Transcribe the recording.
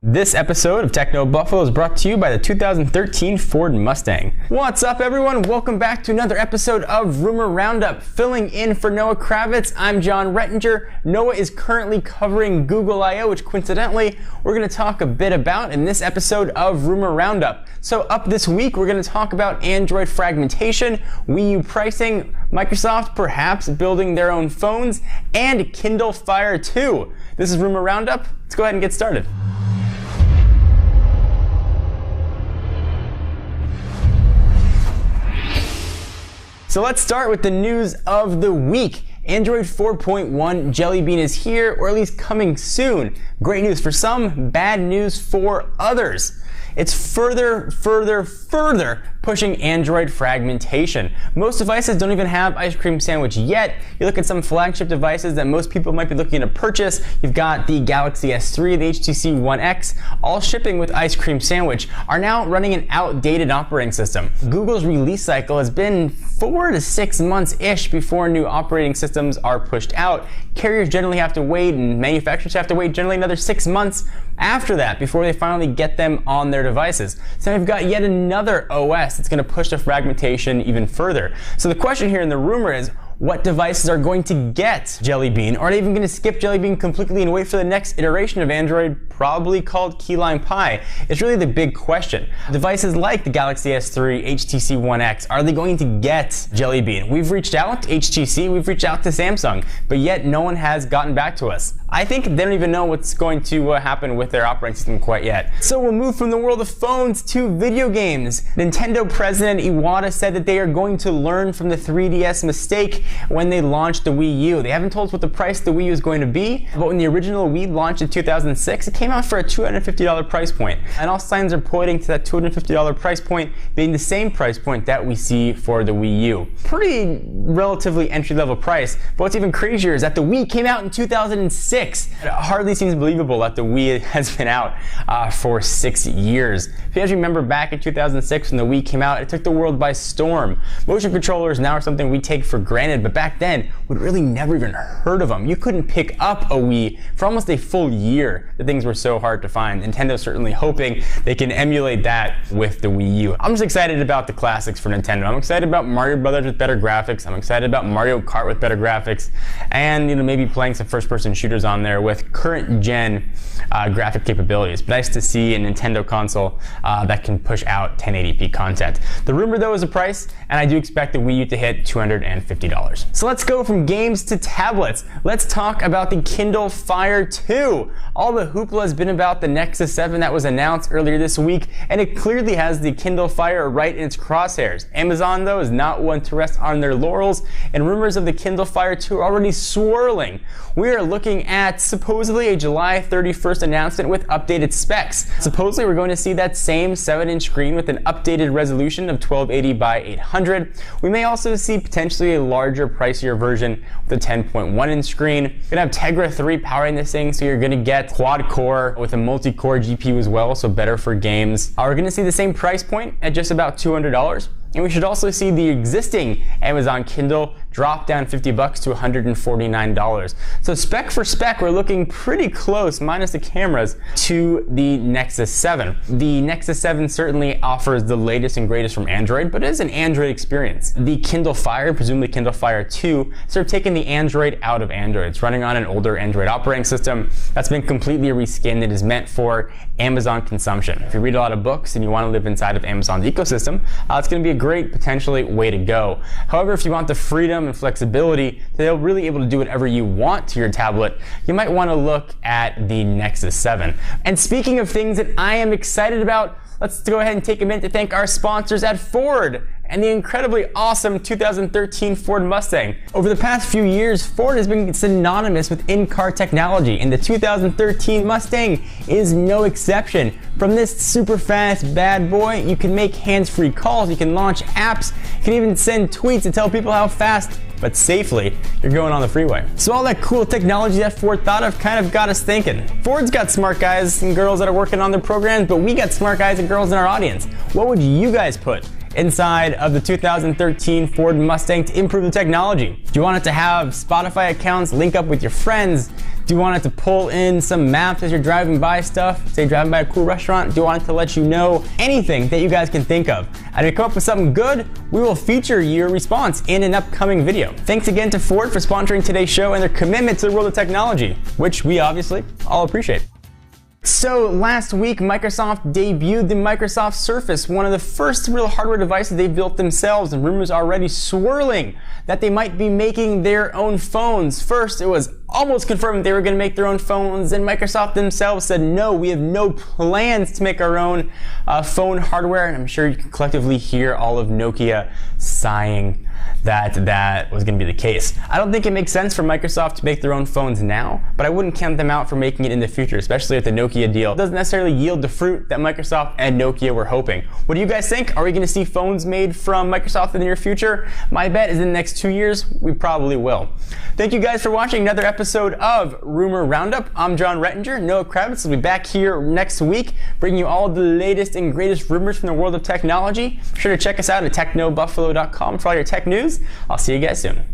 This episode of Techno Buffalo is brought to you by the 2013 Ford Mustang. What's up, everyone? Welcome back to another episode of Rumor Roundup. Filling in for Noah Kravitz, I'm John Rettinger. Noah is currently covering Google I/O, which coincidentally we're going to talk a bit about in this episode of Rumor Roundup. So up this week, we're going to talk about Android fragmentation, Wii U pricing, Microsoft perhaps building their own phones, and Kindle Fire 2. This is Rumor Roundup. Let's go ahead and get started. So let's start with the news of the week. Android 4.1 Jelly Bean is here, or at least coming soon. Great news for some, bad news for others. It's further pushing Android fragmentation. Most devices don't even have Ice Cream Sandwich yet. You look at some flagship devices that most people might be looking to purchase. You've got the Galaxy S3, the HTC One X, all shipping with Ice Cream Sandwich, are now running an outdated operating system. Google's release cycle has been 4 to 6 months-ish before new operating systems are pushed out. Carriers generally have to wait, and manufacturers have to wait generally another 6 months after that before they finally get them on their devices. So we've got yet another OS that's going to push the fragmentation even further. So the question here in the rumor is, what devices are going to get Jelly Bean? Or are they even going to skip Jelly Bean completely and wait for the next iteration of Android, probably called Key Lime Pie? It's really the big question. Devices like the Galaxy S3, HTC One X, are they going to get Jelly Bean? We've reached out to HTC, we've reached out to Samsung, but yet no one has gotten back to us. I think they don't even know what's going to happen with their operating system quite yet. So we'll move from the world of phones to video games. Nintendo President Iwata said that they are going to learn from the 3DS mistake when they launched the Wii U. They haven't told us what the price of the Wii U is going to be, but when the original Wii launched in 2006, it came out for a $250 price point. And all signs are pointing to that $250 price point being the same price point that we see for the Wii U. Pretty relatively entry-level price, but what's even crazier is that the Wii came out in 2006. It hardly seems believable that the Wii has been out for 6 years. If you guys remember back in 2006 when the Wii came out, it took the world by storm. Motion controllers now are something we take for granted, but back then, we'd really never even heard of them. You couldn't pick up a Wii for almost a full year. The things were so hard to find. Nintendo's certainly hoping they can emulate that with the Wii U. I'm just excited about the classics for Nintendo. I'm excited about Mario Brothers with better graphics. I'm excited about Mario Kart with better graphics, and maybe playing some first-person shooters on there with current gen graphic capabilities. But nice to see a Nintendo console that can push out 1080p content. The rumor though is a price, and I do expect the Wii U to hit $250. So let's go from games to tablets. Let's talk about the Kindle Fire 2. All the hoopla has been about the Nexus 7 that was announced earlier this week, and it clearly has the Kindle Fire right in its crosshairs. Amazon though is not one to rest on their laurels, and rumors of the Kindle Fire 2 are already swirling. We are looking at supposedly a July 31st announcement with updated specs. Supposedly we're going to see that same 7-inch screen with an updated resolution of 1280 by 800. We may also see potentially a larger, pricier version with a 10.1-inch screen. You're going to have Tegra 3 powering this thing, so you're going to get quad-core with a multi-core GPU as well, so better for games. We're going to see the same price point at just about $200. And we should also see the existing Amazon Kindle drop down $50 to $149. So spec for spec, we're looking pretty close, minus the cameras, to the Nexus 7. The Nexus 7 certainly offers the latest and greatest from Android, but it is an Android experience. The Kindle Fire, presumably Kindle Fire 2, sort of taking the Android out of Android. It's running on an older Android operating system that's been completely reskinned and is meant for Amazon consumption. If you read a lot of books and you want to live inside of Amazon's ecosystem, it's going to be a great, potentially, way to go. However, if you want the freedom and flexibility to be really able to do whatever you want to your tablet, you might want to look at the Nexus 7. And speaking of things that I am excited about, let's go ahead and take a minute to thank our sponsors at Ford and the incredibly awesome 2013 Ford Mustang. Over the past few years, Ford has been synonymous with in-car technology, and the 2013 Mustang is no exception. From this super fast bad boy, you can make hands-free calls, you can launch apps, you can even send tweets to tell people how fast but safely you're going on the freeway. So all that cool technology that Ford thought of kind of got us thinking. Ford's got smart guys and girls that are working on their programs, but we got smart guys and girls in our audience. What would you guys put inside of the 2013 Ford Mustang to improve the technology? Do you want it to have Spotify accounts, link up with your friends? Do you want it to pull in some maps as you're driving by stuff? Say driving by a cool restaurant? Do you want it to let you know anything that you guys can think of? And if you come up with something good, we will feature your response in an upcoming video. Thanks again to Ford for sponsoring today's show and their commitment to the world of technology, which we obviously all appreciate. So last week, Microsoft debuted the Microsoft Surface, one of the first real hardware devices they built themselves, and rumors are already swirling that they might be making their own phones. First, it was almost confirmed they were going to make their own phones, and Microsoft themselves said, no, we have no plans to make our own phone hardware. And I'm sure you can collectively hear all of Nokia sighing that that was going to be the case. I don't think it makes sense for Microsoft to make their own phones now, but I wouldn't count them out for making it in the future, especially if the Nokia deal doesn't necessarily yield the fruit that Microsoft and Nokia were hoping. What do you guys think? Are we going to see phones made from Microsoft in the near future? My bet is in the next 2 years, we probably will. Thank you guys for watching another episode of Rumor Roundup. I'm John Rettinger. Noah Kravitz will be back here next week, bringing you all the latest and greatest rumors from the world of technology. Be sure to check us out at technobuffalo.com for all your tech news. I'll see you guys soon.